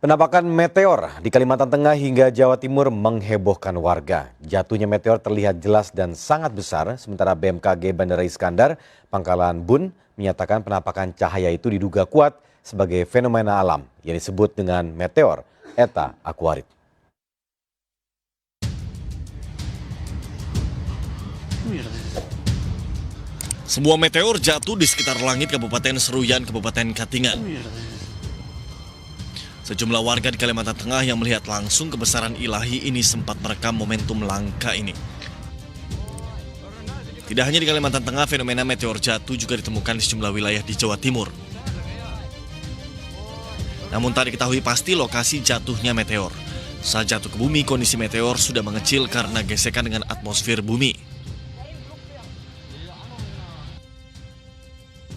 Penampakan meteor di Kalimantan Tengah hingga Jawa Timur menghebohkan warga. Jatuhnya meteor terlihat jelas dan sangat besar, sementara BMKG Bandara Iskandar, Pangkalan Bun, menyatakan penampakan cahaya itu diduga kuat sebagai fenomena alam yang disebut dengan meteor Eta Aquarid. Sebuah meteor jatuh di sekitar langit Kabupaten Seruyan, Kabupaten Katingan. Sejumlah warga di Kalimantan Tengah yang melihat langsung kebesaran ilahi ini sempat merekam momentum langka ini. Tidak hanya di Kalimantan Tengah, fenomena meteor jatuh juga ditemukan di sejumlah wilayah di Jawa Timur. Namun tak diketahui pasti lokasi jatuhnya meteor. Saat jatuh ke bumi, kondisi meteor sudah mengecil karena gesekan dengan atmosfer bumi.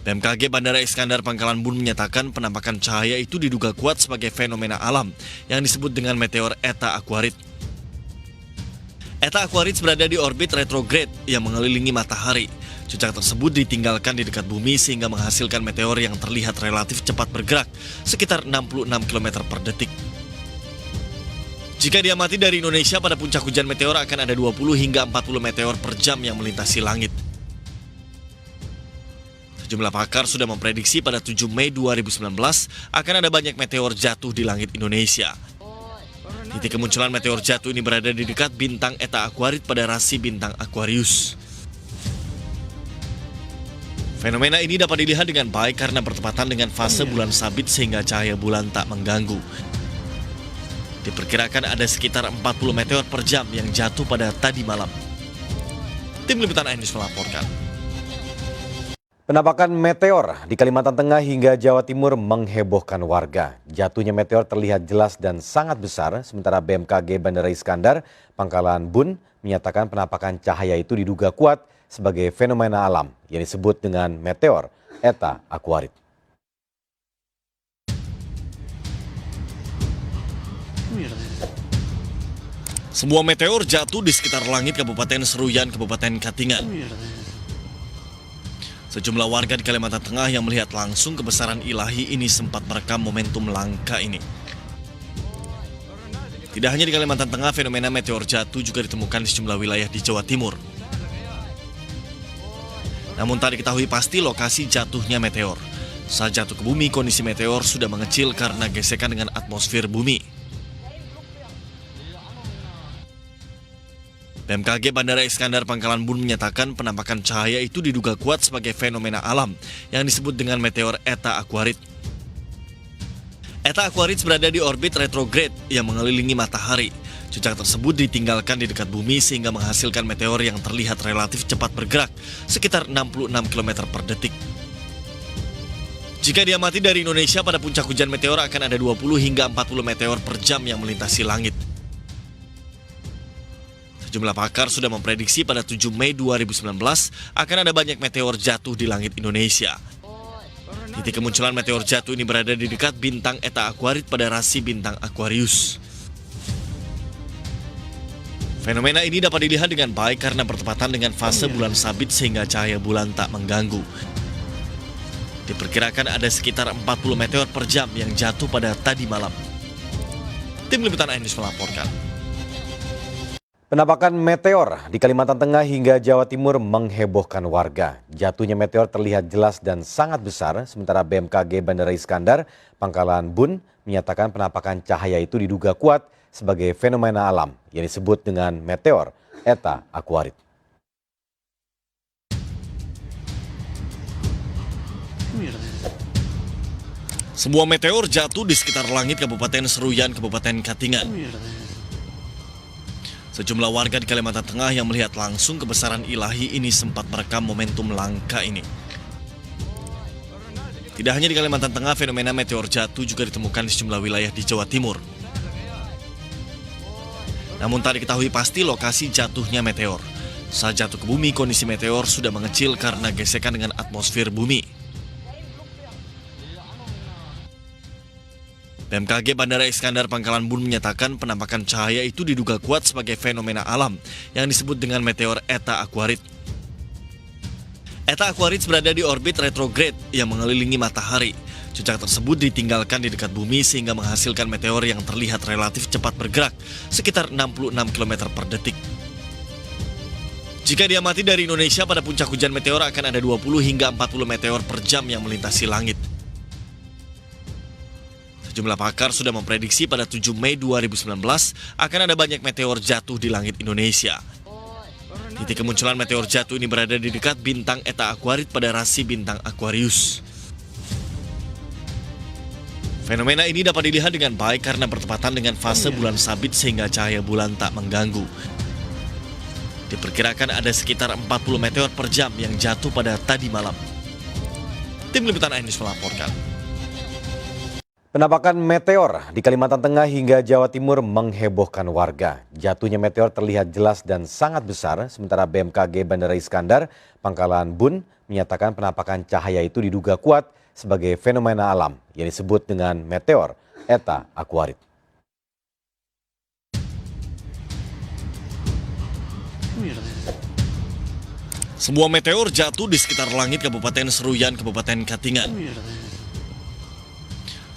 BMKG Bandara Iskandar Pangkalan Bun menyatakan penampakan cahaya itu diduga kuat sebagai fenomena alam yang disebut dengan meteor Eta Aquarid. Eta Aquarid berada di orbit retrograde yang mengelilingi matahari. Cuaca tersebut ditinggalkan di dekat bumi sehingga menghasilkan meteor yang terlihat relatif cepat bergerak, sekitar 66 km per detik. Jika diamati dari Indonesia, pada puncak hujan meteor akan ada 20 hingga 40 meteor per jam yang melintasi langit. Sejumlah pakar sudah memprediksi pada 7 Mei 2019 akan ada banyak meteor jatuh di langit Indonesia. Titik kemunculan meteor jatuh ini berada di dekat bintang Eta Aquarid pada rasi bintang Aquarius. Fenomena ini dapat dilihat dengan baik karena bertepatan dengan fase bulan sabit sehingga cahaya bulan tak mengganggu. Diperkirakan ada sekitar 40 meteor per jam yang jatuh pada tadi malam. Tim Liputan News melaporkan. Penampakan meteor di Kalimantan Tengah hingga Jawa Timur menghebohkan warga. Jatuhnya meteor terlihat jelas dan sangat besar, sementara BMKG Bandara Iskandar, Pangkalan Bun, menyatakan penampakan cahaya itu diduga kuat sebagai fenomena alam yang disebut dengan meteor Eta Aquarid. Sebuah meteor jatuh di sekitar langit Kabupaten Seruyan, Kabupaten Katingan. Sejumlah warga di Kalimantan Tengah yang melihat langsung kebesaran ilahi ini sempat merekam momentum langka ini. Tidak hanya di Kalimantan Tengah, fenomena meteor jatuh juga ditemukan di sejumlah wilayah di Jawa Timur. Namun tak diketahui pasti lokasi jatuhnya meteor. Saat jatuh ke bumi, kondisi meteor sudah mengecil karena gesekan dengan atmosfer bumi. BMKG Bandara Iskandar Pangkalan Bun menyatakan penampakan cahaya itu diduga kuat sebagai fenomena alam yang disebut dengan meteor Eta Aquarid. Eta Aquarid berada di orbit retrograde yang mengelilingi matahari. Cuaca tersebut ditinggalkan di dekat bumi sehingga menghasilkan meteor yang terlihat relatif cepat bergerak, sekitar 66 km per detik. Jika diamati dari Indonesia, pada puncak hujan meteor akan ada 20 hingga 40 meteor per jam yang melintasi langit. Sejumlah pakar sudah memprediksi pada 7 Mei 2019 akan ada banyak meteor jatuh di langit Indonesia. Titik kemunculan meteor jatuh ini berada di dekat bintang Eta Aquarid pada rasi bintang Aquarius. Fenomena ini dapat dilihat dengan baik karena bertepatan dengan fase bulan sabit sehingga cahaya bulan tak mengganggu. Diperkirakan ada sekitar 40 meteor per jam yang jatuh pada tadi malam. Tim Liputan News melaporkan. Penampakan meteor di Kalimantan Tengah hingga Jawa Timur menghebohkan warga. Jatuhnya meteor terlihat jelas dan sangat besar, sementara BMKG Bandara Iskandar, Pangkalan Bun, menyatakan penampakan cahaya itu diduga kuat sebagai fenomena alam yang disebut dengan meteor Eta Aquarid. Sebuah meteor jatuh di sekitar langit Kabupaten Seruyan, Kabupaten Katingan. Sejumlah warga di Kalimantan Tengah yang melihat langsung kebesaran ilahi ini sempat merekam momentum langka ini. Tidak hanya di Kalimantan Tengah, fenomena meteor jatuh juga ditemukan di sejumlah wilayah di Jawa Timur. Namun tak diketahui pasti lokasi jatuhnya meteor. Saat jatuh ke bumi, kondisi meteor sudah mengecil karena gesekan dengan atmosfer bumi. BMKG Bandara Iskandar Pangkalan Bun menyatakan penampakan cahaya itu diduga kuat sebagai fenomena alam yang disebut dengan meteor Eta Aquarid. Eta Aquarids berada di orbit retrograde yang mengelilingi matahari. Cuaca tersebut ditinggalkan di dekat bumi sehingga menghasilkan meteor yang terlihat relatif cepat bergerak, sekitar 66 km per detik. Jika diamati dari Indonesia, pada puncak hujan meteor akan ada 20 hingga 40 meteor per jam yang melintasi langit. Sejumlah pakar sudah memprediksi pada 7 Mei 2019 akan ada banyak meteor jatuh di langit Indonesia. Titik kemunculan meteor jatuh ini berada di dekat bintang Eta Aquarids pada rasi bintang Aquarius. Fenomena ini dapat dilihat dengan baik karena bertepatan dengan fase bulan sabit sehingga cahaya bulan tak mengganggu. Diperkirakan ada sekitar 40 meteor per jam yang jatuh pada tadi malam. Tim Liputan iNews melaporkan. Penampakan meteor di Kalimantan Tengah hingga Jawa Timur menghebohkan warga. Jatuhnya meteor terlihat jelas dan sangat besar, sementara BMKG Bandara Iskandar, Pangkalan Bun, menyatakan penampakan cahaya itu diduga kuat sebagai fenomena alam yang disebut dengan meteor Eta Aquarids. Sebuah meteor jatuh di sekitar langit Kabupaten Seruyan, Kabupaten Katingan.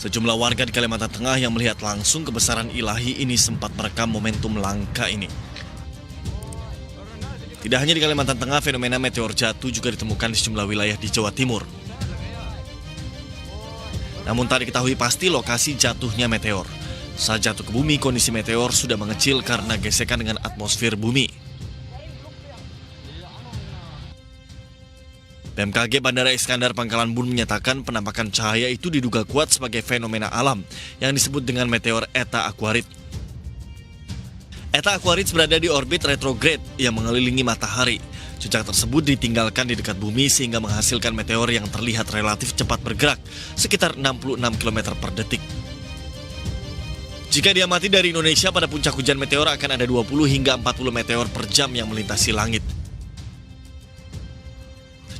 Sejumlah warga di Kalimantan Tengah yang melihat langsung kebesaran ilahi ini sempat merekam momentum langka ini. Tidak hanya di Kalimantan Tengah, fenomena meteor jatuh juga ditemukan di sejumlah wilayah di Jawa Timur. Namun tak diketahui pasti lokasi jatuhnya meteor. Saat jatuh ke bumi, kondisi meteor sudah mengecil karena gesekan dengan atmosfer bumi. BMKG Bandara Iskandar Pangkalan Bun menyatakan penampakan cahaya itu diduga kuat sebagai fenomena alam yang disebut dengan meteor Eta Aquarids. Eta Aquarids berada di orbit retrograde yang mengelilingi matahari. Cuaca tersebut ditinggalkan di dekat bumi sehingga menghasilkan meteor yang terlihat relatif cepat bergerak, sekitar 66 km per detik. Jika diamati dari Indonesia, pada puncak hujan meteor akan ada 20 hingga 40 meteor per jam yang melintasi langit.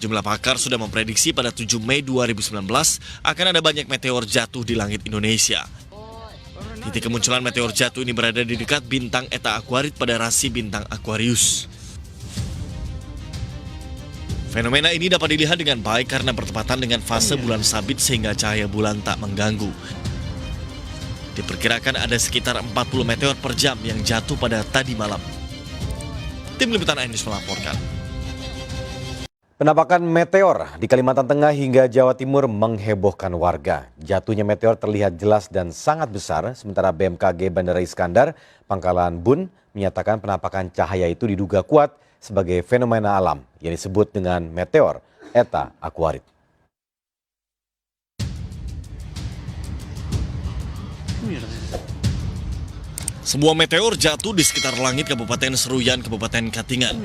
Sejumlah pakar sudah memprediksi pada 7 Mei 2019 akan ada banyak meteor jatuh di langit Indonesia. Titik kemunculan meteor jatuh ini berada di dekat bintang Eta Aquarids pada rasi bintang Aquarius. Fenomena ini dapat dilihat dengan baik karena bertepatan dengan fase bulan sabit sehingga cahaya bulan tak mengganggu. Diperkirakan ada sekitar 40 meteor per jam yang jatuh pada tadi malam. Tim Liputan iNews melaporkan. Penampakan meteor di Kalimantan Tengah hingga Jawa Timur menghebohkan warga. Jatuhnya meteor terlihat jelas dan sangat besar, sementara BMKG Bandara Iskandar, Pangkalan Bun, menyatakan penampakan cahaya itu diduga kuat sebagai fenomena alam yang disebut dengan meteor Eta Aquarids. Sebuah meteor jatuh di sekitar langit Kabupaten Seruyan, Kabupaten Katingan.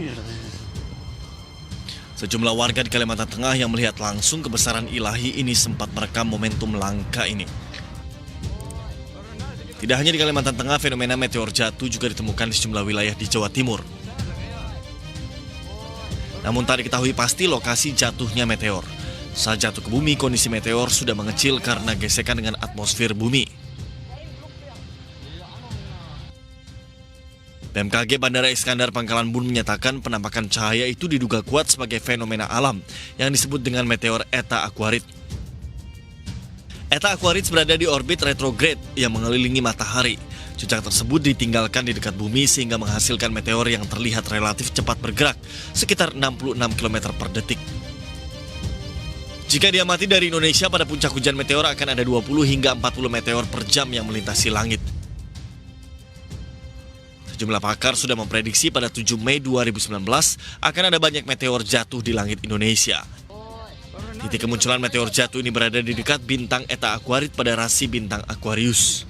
Sejumlah warga di Kalimantan Tengah yang melihat langsung kebesaran ilahi ini sempat merekam momentum langka ini. Tidak hanya di Kalimantan Tengah, fenomena meteor jatuh juga ditemukan di sejumlah wilayah di Jawa Timur. Namun tak diketahui pasti lokasi jatuhnya meteor. Saat jatuh ke bumi, kondisi meteor sudah mengecil karena gesekan dengan atmosfer bumi. BMKG Bandara Iskandar Pangkalan Bun menyatakan penampakan cahaya itu diduga kuat sebagai fenomena alam yang disebut dengan meteor Eta Aquarids. Eta Aquarids berada di orbit retrograde yang mengelilingi matahari. Cuaca tersebut ditinggalkan di dekat bumi sehingga menghasilkan meteor yang terlihat relatif cepat bergerak, sekitar 66 km per detik. Jika diamati dari Indonesia, pada puncak hujan meteor akan ada 20 hingga 40 meteor per jam yang melintasi langit. Sejumlah pakar sudah memprediksi pada 7 Mei 2019 akan ada banyak meteor jatuh di langit Indonesia. Titik kemunculan meteor jatuh ini berada di dekat bintang Eta Aquarids pada rasi bintang Aquarius.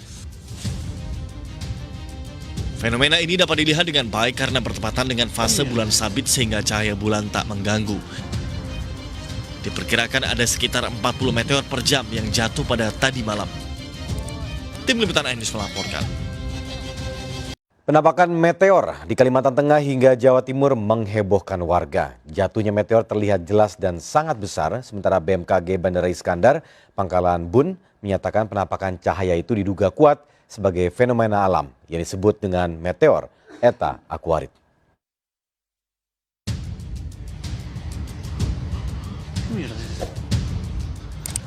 Fenomena ini dapat dilihat dengan baik karena bertepatan dengan fase bulan sabit sehingga cahaya bulan tak mengganggu. Diperkirakan ada sekitar 40 meteor per jam yang jatuh pada tadi malam. Tim Liputan iNews melaporkan. Penampakan meteor di Kalimantan Tengah hingga Jawa Timur menghebohkan warga. Jatuhnya meteor terlihat jelas dan sangat besar, sementara BMKG Bandara Iskandar, Pangkalan Bun, menyatakan penampakan cahaya itu diduga kuat sebagai fenomena alam yang disebut dengan meteor Eta Aquarids.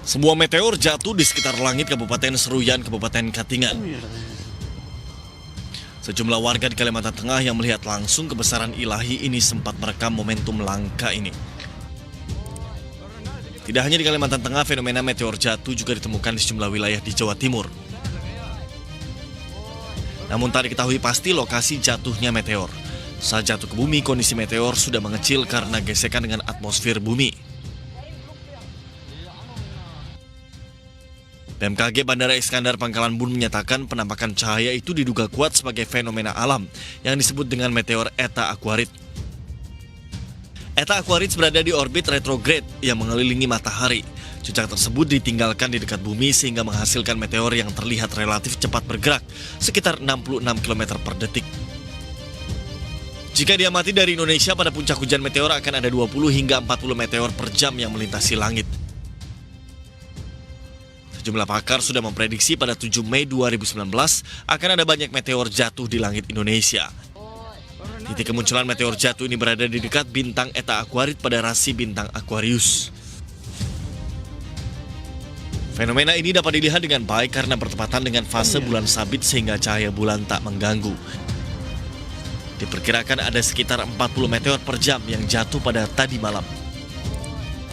Sebuah meteor jatuh di sekitar langit Kabupaten Seruyan, Kabupaten Katingan. Sejumlah warga di Kalimantan Tengah yang melihat langsung kebesaran ilahi ini sempat merekam momentum langka ini. Tidak hanya di Kalimantan Tengah, fenomena meteor jatuh juga ditemukan di sejumlah wilayah di Jawa Timur. Namun tak diketahui pasti lokasi jatuhnya meteor. Saat jatuh ke bumi, kondisi meteor sudah mengecil karena gesekan dengan atmosfer bumi. BMKG Bandara Iskandar Pangkalan Bun menyatakan penampakan cahaya itu diduga kuat sebagai fenomena alam yang disebut dengan meteor Eta Aquarid. Eta Aquarid berada di orbit retrograde yang mengelilingi matahari. Cucak tersebut ditinggalkan di dekat bumi sehingga menghasilkan meteor yang terlihat relatif cepat bergerak, sekitar 66 km per detik. Jika diamati dari Indonesia, pada puncak hujan meteor akan ada 20 hingga 40 meteor per jam yang melintasi langit. Sejumlah pakar sudah memprediksi pada 7 Mei 2019 akan ada banyak meteor jatuh di langit Indonesia. Titik kemunculan meteor jatuh ini berada di dekat bintang Eta Aquarid pada rasi bintang Aquarius. Fenomena ini dapat dilihat dengan baik karena bertepatan dengan fase bulan sabit sehingga cahaya bulan tak mengganggu. Diperkirakan ada sekitar 40 meteor per jam yang jatuh pada tadi malam.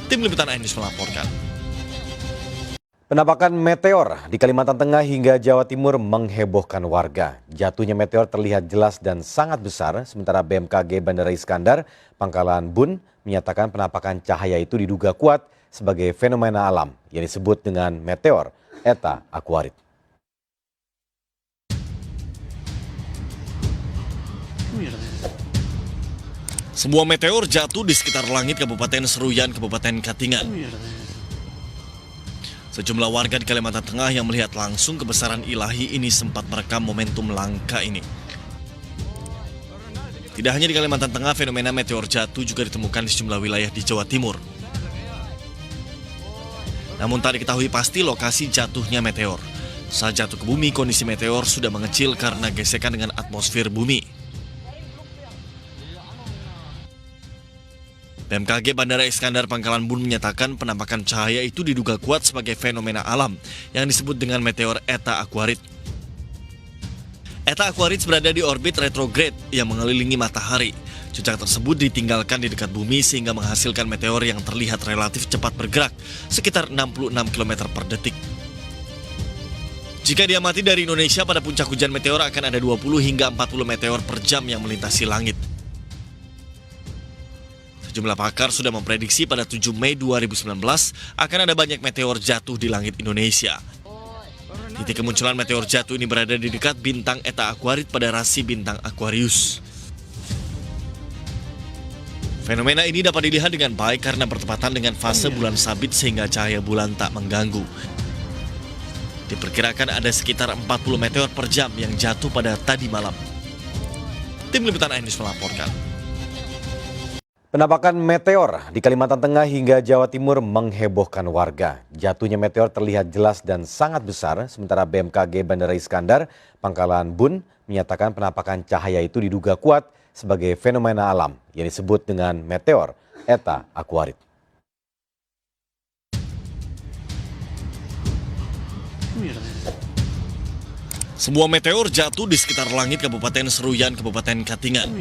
Tim Liputan iNews melaporkan. Penampakan meteor di Kalimantan Tengah hingga Jawa Timur menghebohkan warga. Jatuhnya meteor terlihat jelas dan sangat besar, sementara BMKG Bandara Iskandar Pangkalan Bun menyatakan penampakan cahaya itu diduga kuat sebagai fenomena alam yang disebut dengan meteor Eta Aquarid. Sebuah meteor jatuh di sekitar langit Kabupaten Seruyan, Kabupaten Katingan. Sejumlah warga di Kalimantan Tengah yang melihat langsung kebesaran ilahi ini sempat merekam momentum langka ini. Tidak hanya di Kalimantan Tengah, fenomena meteor jatuh juga ditemukan di sejumlah wilayah di Jawa Timur. Namun tak diketahui pasti lokasi jatuhnya meteor. Saat jatuh ke bumi, kondisi meteor sudah mengecil karena gesekan dengan atmosfer bumi. BMKG Bandara Iskandar Pangkalan Bun menyatakan penampakan cahaya itu diduga kuat sebagai fenomena alam yang disebut dengan meteor Eta Aquarid. Eta Aquarid berada di orbit retrograde yang mengelilingi matahari. Cucak tersebut ditinggalkan di dekat bumi sehingga menghasilkan meteor yang terlihat relatif cepat bergerak, sekitar 66 km per detik. Jika diamati dari Indonesia, pada puncak hujan meteor akan ada 20 hingga 40 meteor per jam yang melintasi langit. Sejumlah pakar sudah memprediksi pada 7 Mei 2019 akan ada banyak meteor jatuh di langit Indonesia. Titik kemunculan meteor jatuh ini berada di dekat bintang Eta Aquarid pada rasi bintang Aquarius. Fenomena ini dapat dilihat dengan baik karena bertepatan dengan fase bulan sabit sehingga cahaya bulan tak mengganggu. Diperkirakan ada sekitar 40 meteor per jam yang jatuh pada tadi malam. Tim Liputan iNews melaporkan. Penampakan meteor di Kalimantan Tengah hingga Jawa Timur menghebohkan warga. Jatuhnya meteor terlihat jelas dan sangat besar, sementara BMKG Bandara Iskandar Pangkalan Bun menyatakan penampakan cahaya itu diduga kuat sebagai fenomena alam yang disebut dengan meteor Eta Aquarid. Sebuah meteor jatuh di sekitar langit Kabupaten Seruyan, Kabupaten Katingan.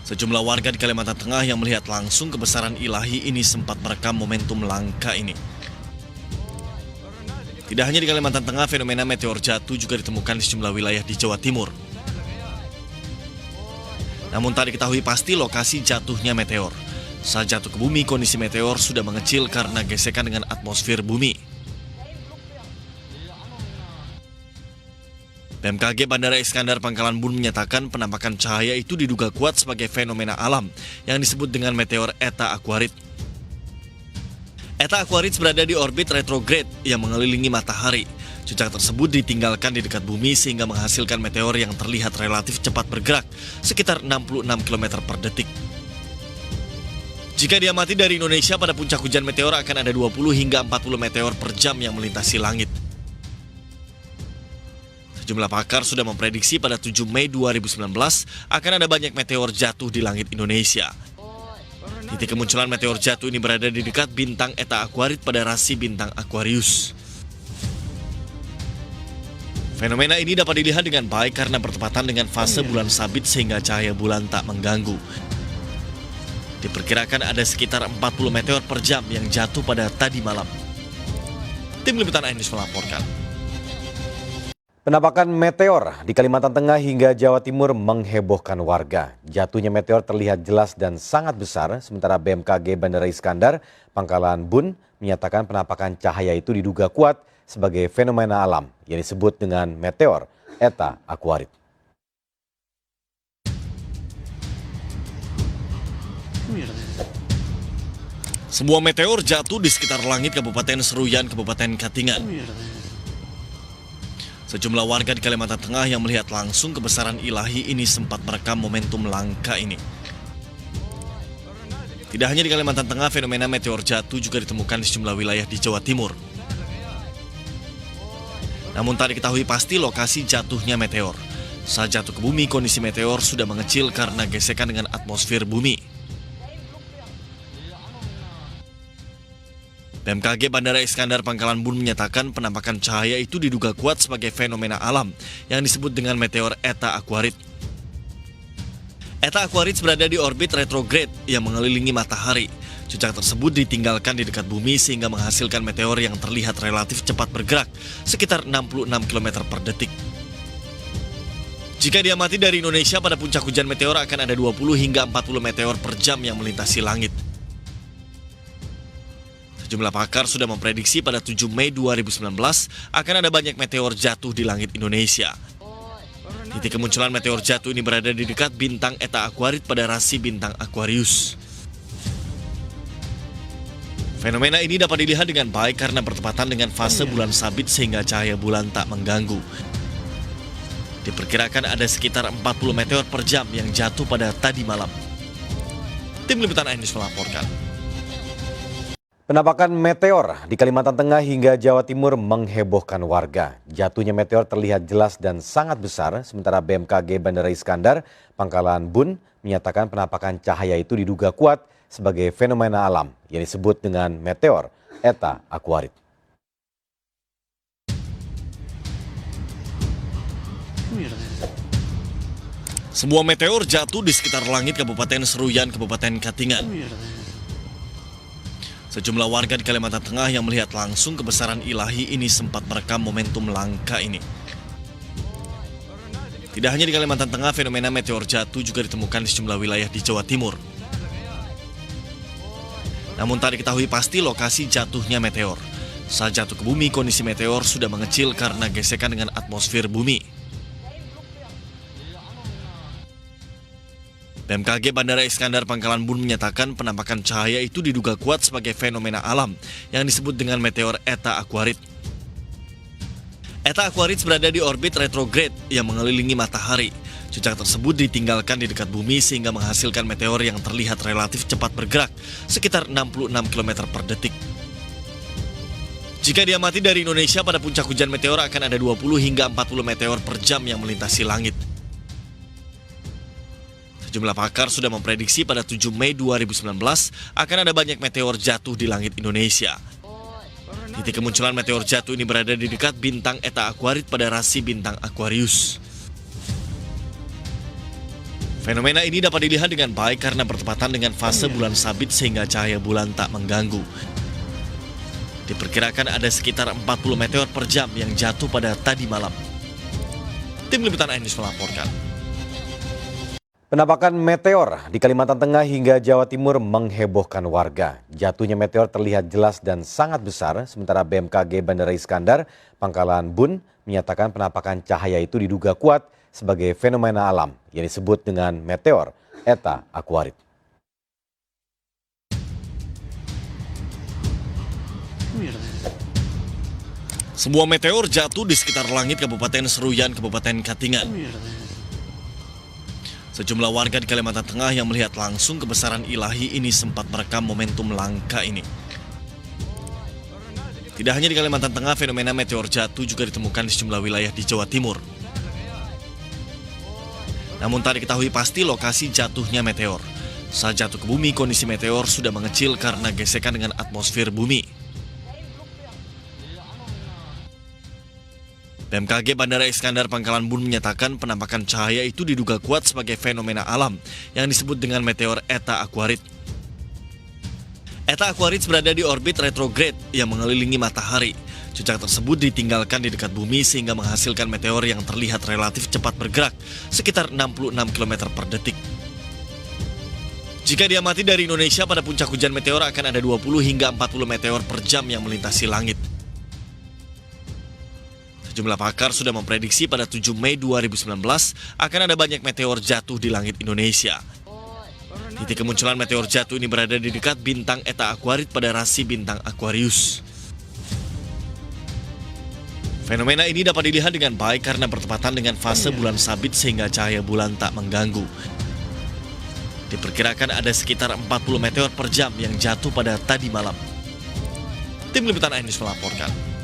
Sejumlah warga di Kalimantan Tengah yang melihat langsung kebesaran ilahi ini sempat merekam momentum langka ini. Tidak hanya di Kalimantan Tengah, fenomena meteor jatuh juga ditemukan di sejumlah wilayah di Jawa Timur. Namun tak diketahui pasti lokasi jatuhnya meteor. Saat jatuh ke bumi, kondisi meteor sudah mengecil karena gesekan dengan atmosfer bumi. BMKG Bandara Iskandar Pangkalan Bun menyatakan penampakan cahaya itu diduga kuat sebagai fenomena alam yang disebut dengan meteor Eta Aquarid. Eta Aquarid berada di orbit retrograde yang mengelilingi matahari. Cucak tersebut ditinggalkan di dekat bumi sehingga menghasilkan meteor yang terlihat relatif cepat bergerak, sekitar 66 km per detik. Jika diamati dari Indonesia, pada puncak hujan meteor akan ada 20 hingga 40 meteor per jam yang melintasi langit. Sejumlah pakar sudah memprediksi pada 7 Mei 2019 akan ada banyak meteor jatuh di langit Indonesia. Titik kemunculan meteor jatuh ini berada di dekat bintang Eta Aquarid pada rasi bintang Aquarius. Fenomena ini dapat dilihat dengan baik karena bertepatan dengan fase bulan sabit sehingga cahaya bulan tak mengganggu. Diperkirakan ada sekitar 40 meteor per jam yang jatuh pada tadi malam. Tim Liputan iNews melaporkan. Penampakan meteor di Kalimantan Tengah hingga Jawa Timur menghebohkan warga. Jatuhnya meteor terlihat jelas dan sangat besar, sementara BMKG Bandara Iskandar, Pangkalan Bun, menyatakan penampakan cahaya itu diduga kuat sebagai fenomena alam yang disebut dengan meteor Eta Aquarid. Sebuah meteor jatuh di sekitar langit Kabupaten Seruyan, Kabupaten Katingan. Sejumlah warga di Kalimantan Tengah yang melihat langsung kebesaran ilahi ini sempat merekam momentum langka ini. Tidak hanya di Kalimantan Tengah, fenomena meteor jatuh juga ditemukan di sejumlah wilayah di Jawa Timur. Namun tak diketahui pasti lokasi jatuhnya meteor. Saat jatuh ke bumi, kondisi meteor sudah mengecil karena gesekan dengan atmosfer bumi. BMKG Bandara Iskandar Pangkalan Bun menyatakan penampakan cahaya itu diduga kuat sebagai fenomena alam yang disebut dengan meteor Eta Aquarid. Eta Aquarid berada di orbit retrograde yang mengelilingi matahari. Jejak tersebut ditinggalkan di dekat bumi sehingga menghasilkan meteor yang terlihat relatif cepat bergerak, sekitar 66 km per detik. Jika diamati dari Indonesia, pada puncak hujan meteor akan ada 20 hingga 40 meteor per jam yang melintasi langit. Sejumlah pakar sudah memprediksi pada 7 Mei 2019 akan ada banyak meteor jatuh di langit Indonesia. Titik kemunculan meteor jatuh ini berada di dekat bintang Eta Aquarid pada rasi bintang Aquarius. Fenomena ini dapat dilihat dengan baik karena bertepatan dengan fase bulan sabit sehingga cahaya bulan tak mengganggu. Diperkirakan ada sekitar 40 meteor per jam yang jatuh pada tadi malam. Tim Liputan iNews melaporkan. Penampakan meteor di Kalimantan Tengah hingga Jawa Timur menghebohkan warga. Jatuhnya meteor terlihat jelas dan sangat besar, sementara BMKG Bandara Iskandar, Pangkalan Bun, menyatakan penampakan cahaya itu diduga kuat sebagai fenomena alam yang disebut dengan meteor Eta Aquarid. Sebuah meteor jatuh di sekitar langit Kabupaten Seruyan, Kabupaten Katingan. Sejumlah warga di Kalimantan Tengah yang melihat langsung kebesaran ilahi ini sempat merekam momentum langka ini. Tidak hanya di Kalimantan Tengah, fenomena meteor jatuh juga ditemukan di sejumlah wilayah di Jawa Timur. Namun tak diketahui pasti lokasi jatuhnya meteor. Saat jatuh ke bumi, kondisi meteor sudah mengecil karena gesekan dengan atmosfer bumi. BMKG Bandara Iskandar Pangkalan Bun menyatakan penampakan cahaya itu diduga kuat sebagai fenomena alam yang disebut dengan meteor Eta Aquarid. Eta Aquarid berada di orbit retrograde yang mengelilingi matahari. Jejak tersebut ditinggalkan di dekat bumi sehingga menghasilkan meteor yang terlihat relatif cepat bergerak, sekitar 66 km per detik. Jika diamati dari Indonesia, pada puncak hujan meteor akan ada 20 hingga 40 meteor per jam yang melintasi langit. Sejumlah pakar sudah memprediksi pada 7 Mei 2019 akan ada banyak meteor jatuh di langit Indonesia. Titik kemunculan meteor jatuh ini berada di dekat bintang Eta Aquarid pada rasi bintang Aquarius. Fenomena ini dapat dilihat dengan baik karena bertepatan dengan fase bulan sabit sehingga cahaya bulan tak mengganggu. Diperkirakan ada sekitar 40 meteor per jam yang jatuh pada tadi malam. Tim Liputan iNews melaporkan. Penampakan meteor di Kalimantan Tengah hingga Jawa Timur menghebohkan warga. Jatuhnya meteor terlihat jelas dan sangat besar, sementara BMKG Bandara Iskandar, Pangkalan Bun, menyatakan penampakan cahaya itu diduga kuat sebagai fenomena alam yang disebut dengan meteor Eta Aquarid. Sebuah meteor jatuh di sekitar langit Kabupaten Seruyan, Kabupaten Katingan. Sejumlah warga di Kalimantan Tengah yang melihat langsung kebesaran ilahi ini sempat merekam momentum langka ini. Tidak hanya di Kalimantan Tengah, fenomena meteor jatuh juga ditemukan di sejumlah wilayah di Jawa Timur. Namun tak diketahui pasti lokasi jatuhnya meteor. Saat jatuh ke bumi, kondisi meteor sudah mengecil karena gesekan dengan atmosfer bumi. BMKG Bandara Iskandar Pangkalan Bun menyatakan penampakan cahaya itu diduga kuat sebagai fenomena alam yang disebut dengan meteor Eta Aquaris. Eta Aquaris berada di orbit retrograde yang mengelilingi matahari. Jejak tersebut ditinggalkan di dekat bumi sehingga menghasilkan meteor yang terlihat relatif cepat bergerak, sekitar 66 km per detik. Jika diamati dari Indonesia, pada puncak hujan meteor akan ada 20 hingga 40 meteor per jam yang melintasi langit. Sejumlah pakar sudah memprediksi pada 7 Mei 2019 akan ada banyak meteor jatuh di langit Indonesia. Titik kemunculan meteor jatuh ini berada di dekat bintang Eta Aquaris pada rasi bintang Aquarius. Fenomena ini dapat dilihat dengan baik karena bertepatan dengan fase bulan sabit sehingga cahaya bulan tak mengganggu. Diperkirakan ada sekitar 40 meteor per jam yang jatuh pada tadi malam. Tim Liputan iNews melaporkan.